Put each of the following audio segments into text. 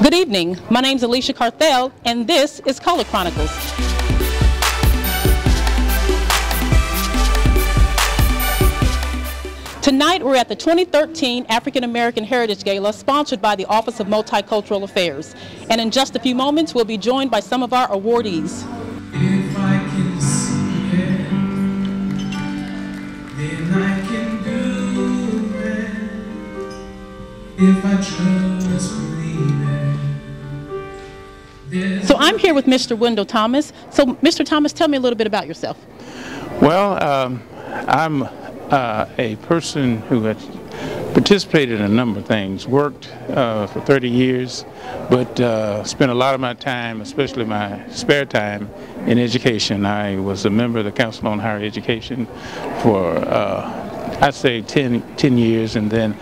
Good evening, my name is Alicia Carthel, and this is Color Chronicles. Tonight we're at the 2013 African American Heritage Gala, sponsored by the Office of Multicultural Affairs. And in just a few moments we'll be joined by some of our awardees. If I can see it, then I can do it. If I just believe it. So I'm here with Mr. Wendell Thomas. So Mr. Thomas, tell me a little bit about yourself. Well, I'm a person who has participated in a number of things, worked for 30 years, but spent a lot of my time, especially my spare time, in education. I was a member of the Council on Higher Education for I'd say 10 years, and then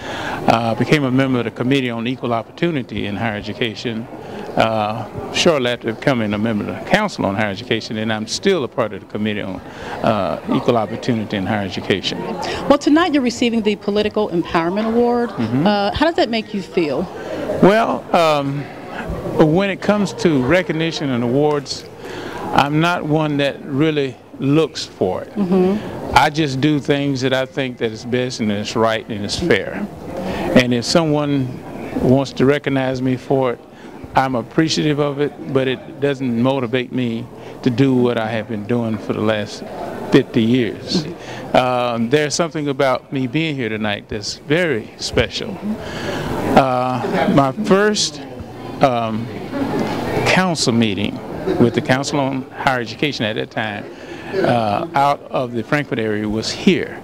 became a member of the Committee on Equal Opportunity in Higher Education. Shortly after becoming a member of the Council on Higher Education, and I'm still a part of the Committee on Equal Opportunity in Higher Education. Well, tonight you're receiving the Political Empowerment Award. How does that make you feel? Well, when it comes to recognition and awards, I'm not one that really looks for it. I just do things that I think that is best and is right and is fair. And if someone wants to recognize me for it, I'm appreciative of it, but it doesn't motivate me to do what I have been doing for the last 50 years. There's something about me being here tonight that's very special. My first council meeting with the Council on Higher Education at that time out of the Frankfurt area was here,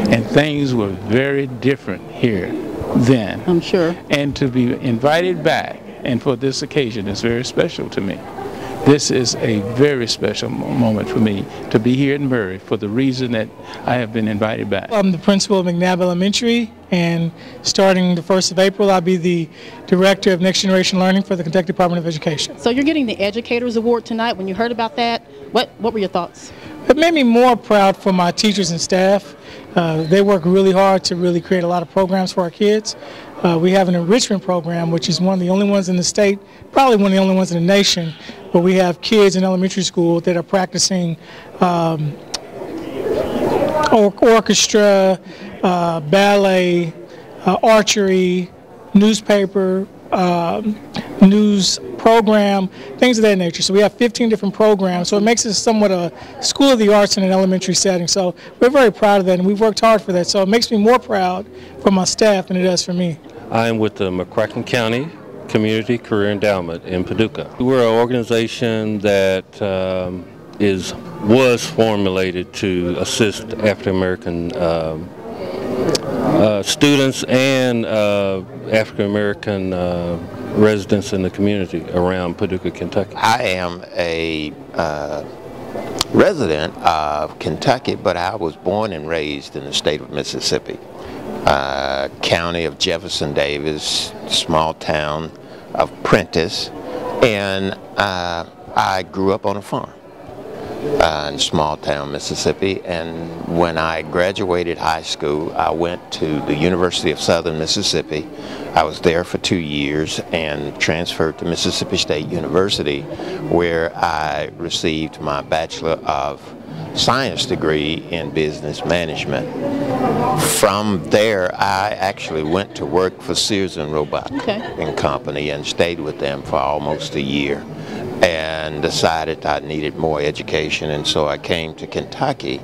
and things were very different here then. I'm sure. And to be invited back, and for this occasion, is very special to me. This is a very special moment for me to be here in Murray for the reason that I have been invited back. I'm the principal of McNabb Elementary, and starting the 1st of April, I'll be the Director of Next Generation Learning for the Kentucky Department of Education. So you're getting the Educators Award tonight. When you heard about that, what were your thoughts? It made me more proud for my teachers and staff. They work really hard to really create a lot of programs for our kids. We have an enrichment program, which is one of the only ones in the state, probably one of the only ones in the nation, where we have kids in elementary school that are practicing orchestra, ballet, archery, newspaper, news program, things of that nature. So we have 15 different programs, so it makes it somewhat a school of the arts in an elementary setting. So we're very proud of that, and we've worked hard for that. So it makes me more proud for my staff than it does for me. I am with the McCracken County Community Career Endowment in Paducah. We're an organization that was formulated to assist African American students and African American residents in the community around Paducah, Kentucky. I am a resident of Kentucky, but I was born and raised in the state of Mississippi. County of Jefferson Davis, small town of Prentice, and I grew up on a farm in small town Mississippi. And when I graduated high school, I went to the University of Southern Mississippi. I was there for 2 years and transferred to Mississippi State University, where I received my Bachelor of Science degree in business management. From there, I actually went to work for Sears and Roebuck and Company and stayed with them for almost a year, and decided I needed more education, and so I came to Kentucky,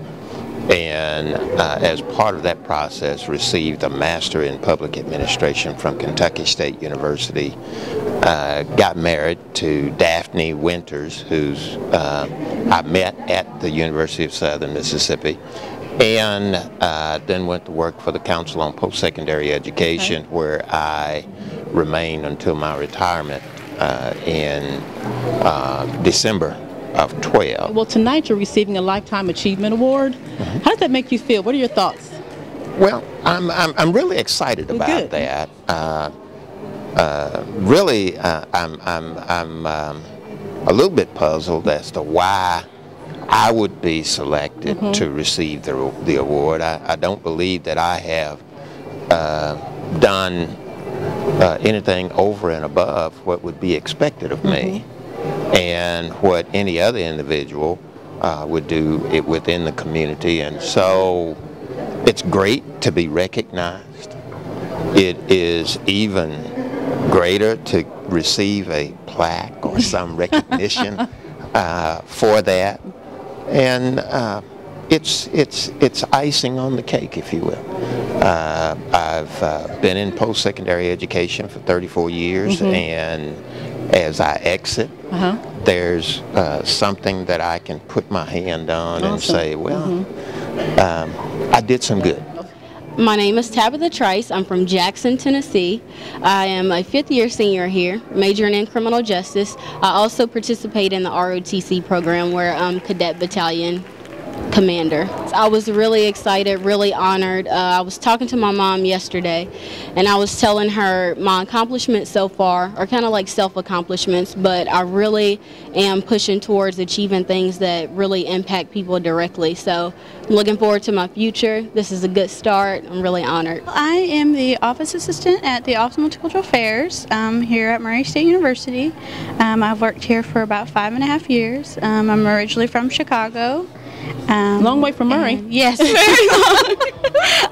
and as part of that process received a Master in Public Administration from Kentucky State University. Got married to Daphne Winters, who's I met at the University of Southern Mississippi, and then went to work for the Council on Post-Secondary Education, where I remained until my retirement in December of 12. Well, tonight you're receiving a Lifetime Achievement Award. How does that make you feel? What are your thoughts? Well, I'm really excited about that. Really, I'm a little bit puzzled as to why I would be selected to receive the award. I don't believe that I have done anything over and above what would be expected of me, and what any other individual would do it within the community. And so it's great to be recognized. It is even greater to receive a plaque or some recognition for that. And it's icing on the cake, if you will. I've been in post-secondary education for 34 years, and as I exit, there's something that I can put my hand on and say, well, I did some good. My name is Tabitha Trice. I'm from Jackson, Tennessee. I am a fifth-year senior here, majoring in criminal justice. I also participate in the ROTC program where I'm Cadet Battalion Commander. I was really excited, really honored. I was talking to my mom yesterday, and I was telling her my accomplishments so far are kind of like self-accomplishments, but I really am pushing towards achieving things that really impact people directly. So I'm looking forward to my future. This is a good start. I'm really honored. I am the office assistant at the Office of Multicultural Affairs here at Murray State University. I've worked here for about 5.5 years. I'm originally from Chicago. Long way from Murray. Yes, very long.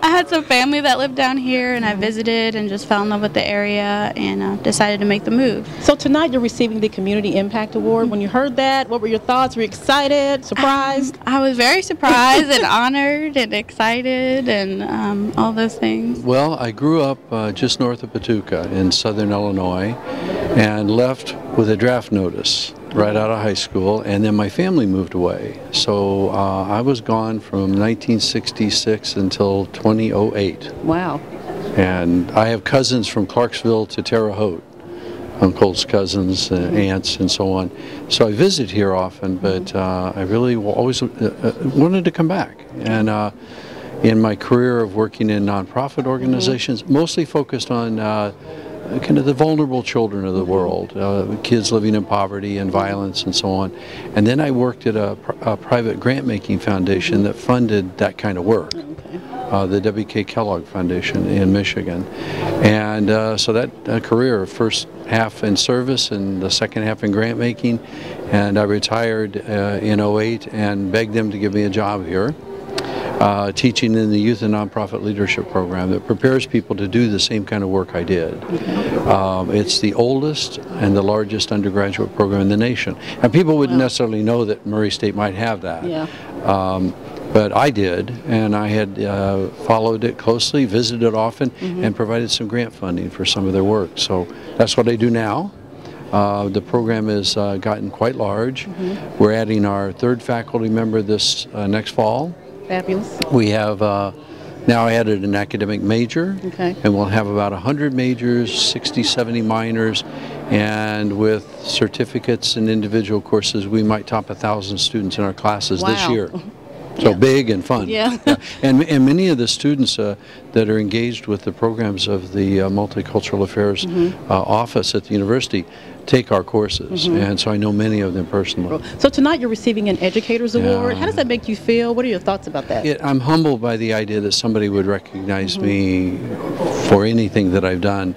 I had some family that lived down here, and I visited and just fell in love with the area and decided to make the move. So tonight you're receiving the Community Impact Award. When you heard that, what were your thoughts? Were you excited, surprised? I was very surprised and honored and excited and all those things. Well, I grew up just north of Paducah in southern Illinois and left with a draft notice right out of high school, and then my family moved away. So I was gone from 1966 until 2008. Wow. And I have cousins from Clarksville to Terre Haute, uncles, cousins, aunts, and so on. So I visit here often, but I really always wanted to come back. And in my career of working in nonprofit organizations, mostly focused on kind of the vulnerable children of the world, kids living in poverty and violence and so on. And then I worked at a private grant-making foundation that funded that kind of work, the W.K. Kellogg Foundation in Michigan. And so that career, first half in service and the second half in grant-making, and I retired in 2008 and begged them to give me a job here. Teaching in the Youth and Nonprofit Leadership Program that prepares people to do the same kind of work I did. It's the oldest and the largest undergraduate program in the nation. And people wouldn't necessarily know that Murray State might have that. But I did, and I had followed it closely, visited often, and provided some grant funding for some of their work. So that's what I do now. The program has gotten quite large. We're adding our third faculty member this next fall. Fabulous. We have now added an academic major, and we'll have about 100 majors, 60, 70 minors, and with certificates and individual courses, we might top 1,000 students in our classes this year. So big and fun. And many of the students that are engaged with the programs of the Multicultural Affairs office at the university take our courses, and so I know many of them personally. So tonight you're receiving an Educators Award. How does that make you feel? What are your thoughts about that? I'm humbled by the idea that somebody would recognize me for anything that I've done.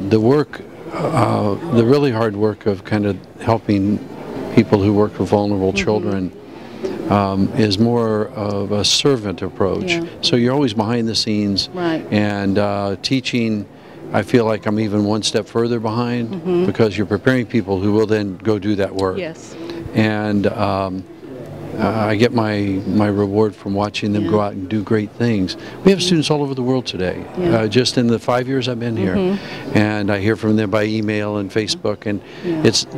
The work, the really hard work of kind of helping people who work with vulnerable children is more of a servant approach. So you're always behind the scenes, and teaching, I feel like I'm even one step further behind because you're preparing people who will then go do that work. And I get my reward from watching them go out and do great things. We have students all over the world today, just in the 5 years I've been here. And I hear from them by email and Facebook, and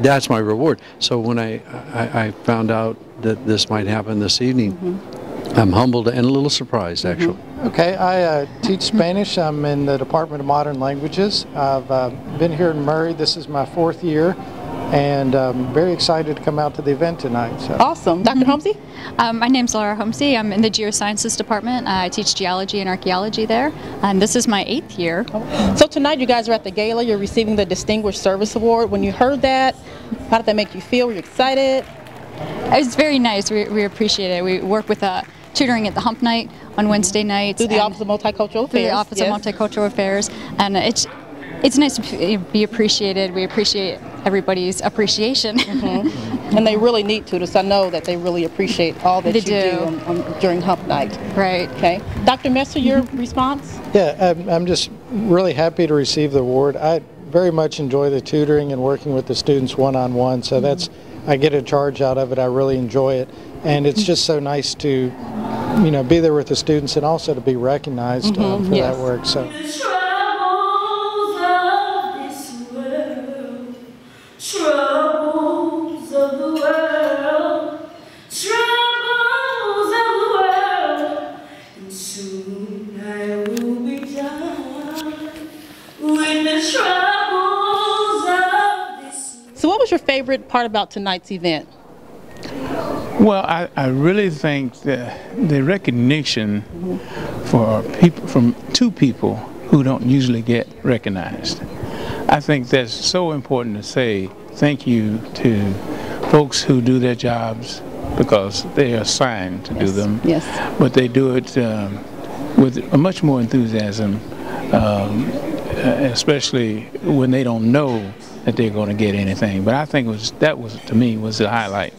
that's my reward. So when I found out that this might happen this evening, I'm humbled and a little surprised, actually. Okay, I teach Spanish. I'm in the Department of Modern Languages. I've been here in Murray. This is my 4th year, and I'm very excited to come out to the event tonight. So. Awesome. Dr. Homsey? My name's Laura Homsey. I'm in the Geosciences Department. I teach geology and archaeology there, and this is my 8th year. So tonight you guys are at the gala. You're receiving the Distinguished Service Award. When you heard that, how did that make you feel? Were you excited? It was very nice. We appreciate it. We work with tutoring at the Hump Night on Wednesday nights. Through the Office of Multicultural Affairs. Through the Office of Multicultural Affairs. And it's It's nice to be appreciated. We appreciate everybody's appreciation. And they really need to, because I know that they really appreciate all that They you do during Hump Night. Right. Okay. Dr. Messer, your response? Yeah, I'm just really happy to receive the award. I very much enjoy the tutoring and working with the students one-on-one, so I get a charge out of it. I really enjoy it, and it's just so nice to, be there with the students and also to be recognized for that work. So. Troubles of the world, troubles of the world, and soon I will be done with the troubles of this world. So what was your favorite part about tonight's event? Well, I really think the recognition for people, from two people who don't usually get recognized. I think that's so important to say thank you to folks who do their jobs because they are assigned to do them. Yes. But they do it with much more enthusiasm, especially when they don't know that they're going to get anything. But I think that was to me was the highlight,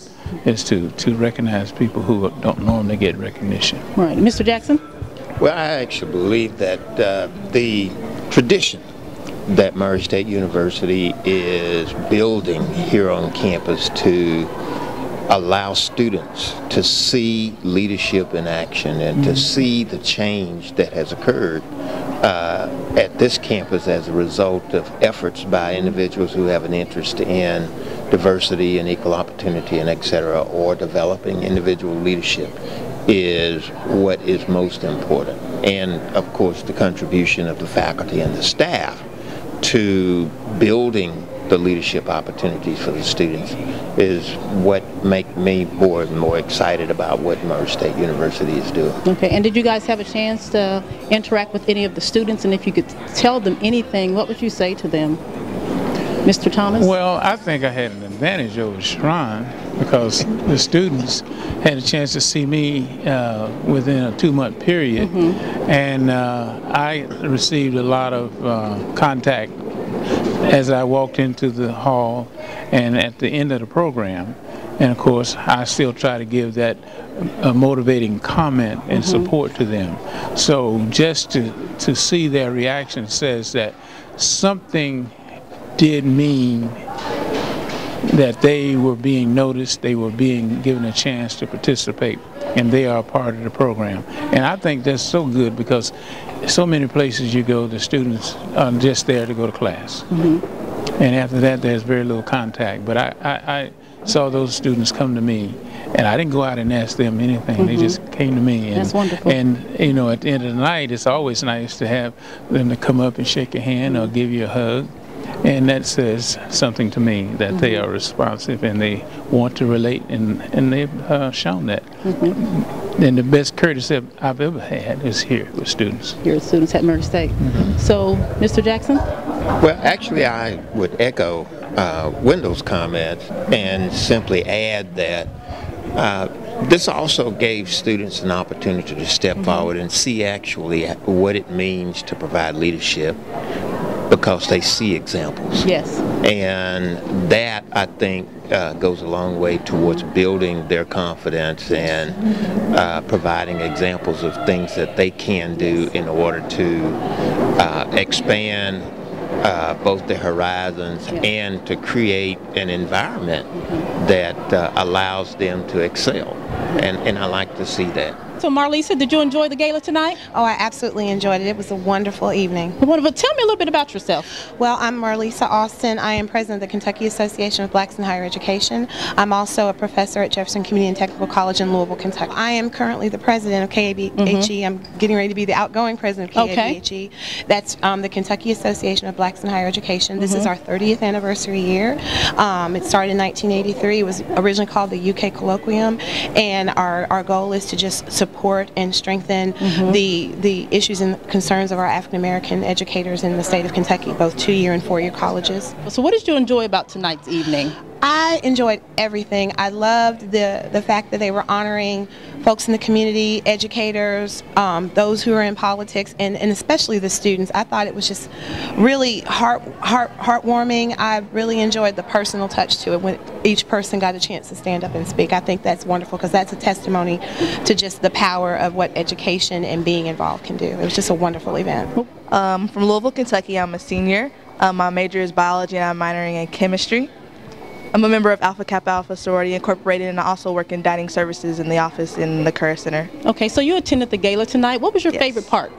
is to recognize people who don't normally get recognition. Right. Mr. Jackson? Well, I actually believe that the tradition that Murray State University is building here on campus to allow students to see leadership in action and to see the change that has occurred at this campus as a result of efforts by individuals who have an interest in diversity and equal opportunity and etc., or developing individual leadership, is what is most important. And of course the contribution of the faculty and the staff to building the leadership opportunities for the students is what make me more and more excited about what Murray State University is doing. Okay, and did you guys have a chance to interact with any of the students? And if you could tell them anything, what would you say to them? Mr. Thomas? Well, I think I had an advantage over Sharon because the students had a chance to see me within a 2-month period, and I received a lot of contact as I walked into the hall and at the end of the program. And of course, I still try to give that motivating comment and support to them. So just to see their reaction says that something did mean that they were being noticed, they were being given a chance to participate, and they are a part of the program. And I think that's so good because so many places you go, the students are just there to go to class. And after that, there's very little contact. But I saw those students come to me, and I didn't go out and ask them anything. They just came to me. And, that's wonderful. And, at the end of the night, it's always nice to have them to come up and shake your hand or give you a hug. And that says something to me, that they are responsive and they want to relate, and they've shown that. And the best courtesy I've ever had is here with students. Here with students at Murray State. So, Mr. Jackson? Well, actually, I would echo Wendell's comments and simply add that this also gave students an opportunity to step forward and see actually what it means to provide leadership, because they see examples. Yes. And that, I think, goes a long way towards building their confidence and providing examples of things that they can do in order to expand both their horizons and to create an environment that allows them to excel. And I like to see that. So Marlisa, did you enjoy the gala tonight? Oh, I absolutely enjoyed it. It was a wonderful evening. Wonderful. Tell me a little bit about yourself. Well, I'm Marlisa Austin. I am president of the Kentucky Association of Blacks in Higher Education. I'm also a professor at Jefferson Community and Technical College in Louisville, Kentucky. I am currently the president of KABHE. I'm getting ready to be the outgoing president of KABHE. That's the Kentucky Association of Blacks in Higher Education. This is our 30th anniversary year. It started in 1983. It was originally called the UK Colloquium, and our goal is to just support and strengthen the issues and concerns of our African American educators in the state of Kentucky, both 2-year and 4-year colleges. So what did you enjoy about tonight's evening? I enjoyed everything. I loved the fact that they were honoring folks in the community, educators, those who are in politics, and especially the students. I thought it was just really heartwarming. I really enjoyed the personal touch to it when each person got a chance to stand up and speak. I think that's wonderful because that's a testimony to just the power of what education and being involved can do. It was just a wonderful event. From Louisville, Kentucky. I'm a senior. My major is biology and I'm minoring in chemistry. I'm a member of Alpha Kappa Alpha Sorority Incorporated, and I also work in dining services in the office in the Kerr Center. Okay, so you attended the gala tonight. What was your favorite part?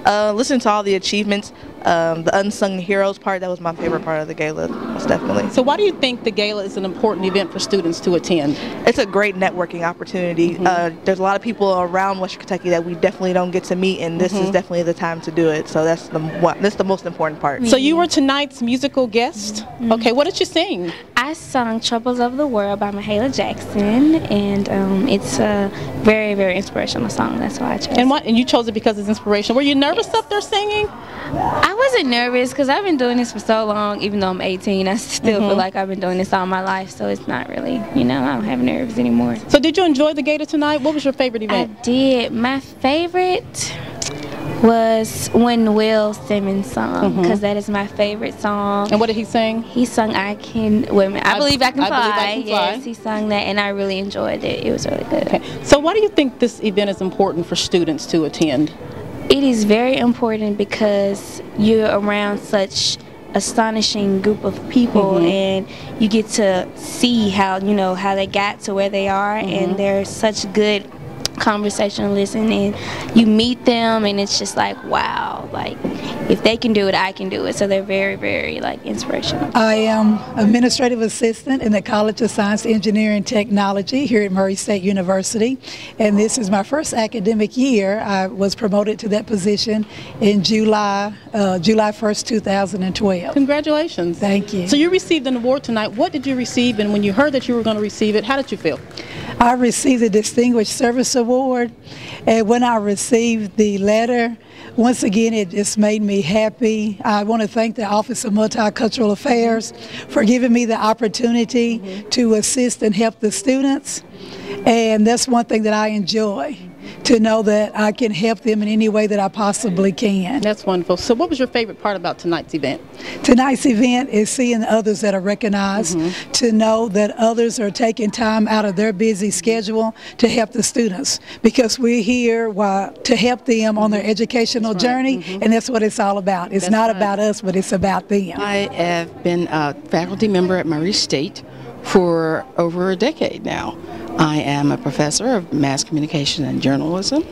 Listening to all the achievements, the unsung heroes part, that was my favorite part of the gala, most definitely. So why do you think the gala is an important event for students to attend? It's a great networking opportunity. There's a lot of people around Western Kentucky that we definitely don't get to meet, and this is definitely the time to do it. So that's the most important part. So you were tonight's musical guest. Okay, what did you sing? I sung Troubles of the World by Mahalia Jackson, and it's a very, very inspirational song. That's why I chose it. And you chose it because it's inspirational. Were you nervous up there singing? I wasn't nervous because I've been doing this for so long. Even though I'm 18, I still feel like I've been doing this all my life, so it's not really, I don't have nerves anymore. So did you enjoy the gala tonight? What was your favorite event? I did. My favorite was when Will Simmons sung, because that is my favorite song. And what did he sing? He sung I Believe I Can Fly. Believe I Can Fly. Yes, he sung that, and I really enjoyed it. It was really good. Okay. So why do you think this event is important for students to attend? It is very important because you're around such astonishing group of people, and you get to see how how they got to where they are, and they're such good conversationalists, and you meet them, and it's just like, wow, like if they can do it, I can do it. So they're very, very inspirational. I am administrative assistant in the College of Science, Engineering, and Technology here at Murray State University, and this is my first academic year. I was promoted to that position in July 1st, 2012. Congratulations. Thank you. So you received an award tonight. What did you receive, and when you heard that you were going to receive it, how did you feel? I received the Distinguished Service Award, and when I received the letter, once again, it just made me happy. I want to thank the Office of Multicultural Affairs for giving me the opportunity to assist and help the students, and that's one thing that I enjoy, to know that I can help them in any way that I possibly can. That's wonderful. So what was your favorite part about tonight's event? Tonight's event is seeing others that are recognized, to know that others are taking time out of their busy schedule to help the students, because we're here to help them on their educational journey, and that's what it's all about. It's not about us, but it's about them. I have been a faculty member at Murray State for over a decade now. I am a professor of mass communication and journalism,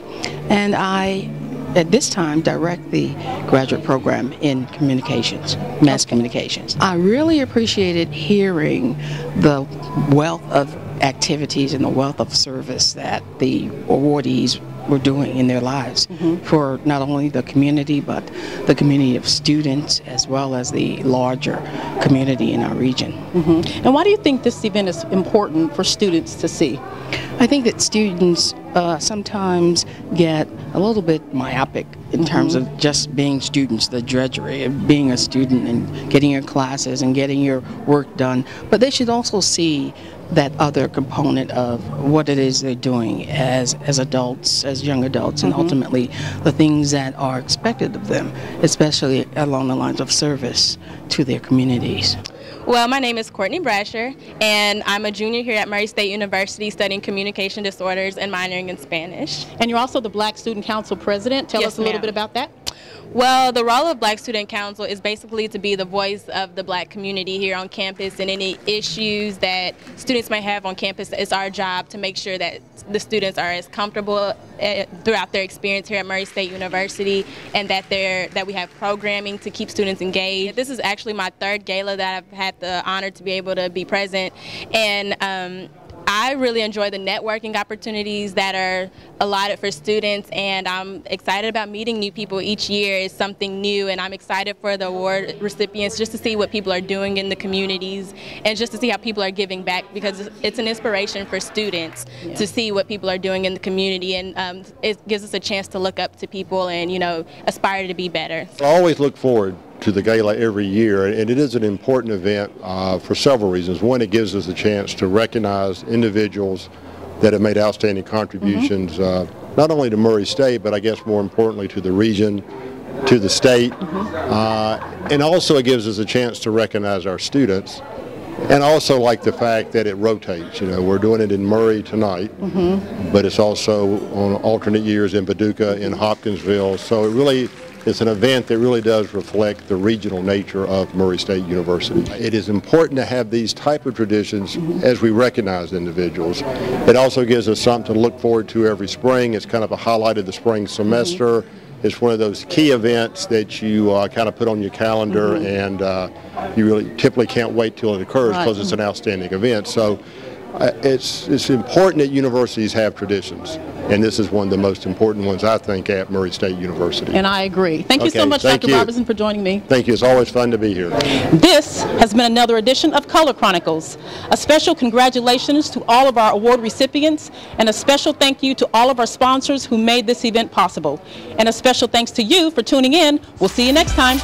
and I, at this time, direct the graduate program in communications, mass communications. I really appreciated hearing the wealth of activities and the wealth of service that the awardees were doing in their lives for not only the community, but the community of students as well as the larger community in our region. And why do you think this event is important for students to see? I think that students sometimes get a little bit myopic in terms of just being students, the drudgery of being a student and getting your classes and getting your work done. But they should also see that other component of what it is they're doing as adults, as young adults, and ultimately the things that are expected of them, especially along the lines of service to their communities. Well, my name is Courtney Brasher, and I'm a junior here at Murray State University studying communication disorders and minoring in Spanish. And you're also the Black Student Council president. Tell us a little bit about that. Well, the role of Black Student Council is basically to be the voice of the Black community here on campus, and any issues that students may have on campus. It's our job to make sure that the students are as comfortable throughout their experience here at Murray State University, and that we have programming to keep students engaged. This is actually my third gala that I've had the honor to be able to be present, and I really enjoy the networking opportunities that are allotted for students, and I'm excited about meeting new people each year. It's something new, and I'm excited for the award recipients just to see what people are doing in the communities and just to see how people are giving back, because it's an inspiration for students to see what people are doing in the community, and it gives us a chance to look up to people and, aspire to be better. I always look forward to the gala every year, and it is an important event for several reasons. One, it gives us a chance to recognize individuals that have made outstanding contributions, not only to Murray State, but I guess more importantly to the region, to the state, and also it gives us a chance to recognize our students. And also like the fact that it rotates. You know, we're doing it in Murray tonight, but it's also on alternate years in Paducah, in Hopkinsville. So it's an event that really does reflect the regional nature of Murray State University. It is important to have these type of traditions as we recognize individuals. It also gives us something to look forward to every spring. It's kind of a highlight of the spring semester. It's one of those key events that you kind of put on your calendar, and you really typically can't wait till it occurs because it's an outstanding event. So it's important that universities have traditions, and this is one of the most important ones, I think, at Murray State University. And I agree. Thank you so much, Dr. Robertson, for joining me. Thank you. It's always fun to be here. This has been another edition of Color Chronicles. A special congratulations to all of our award recipients, and a special thank you to all of our sponsors who made this event possible. And a special thanks to you for tuning in. We'll see you next time.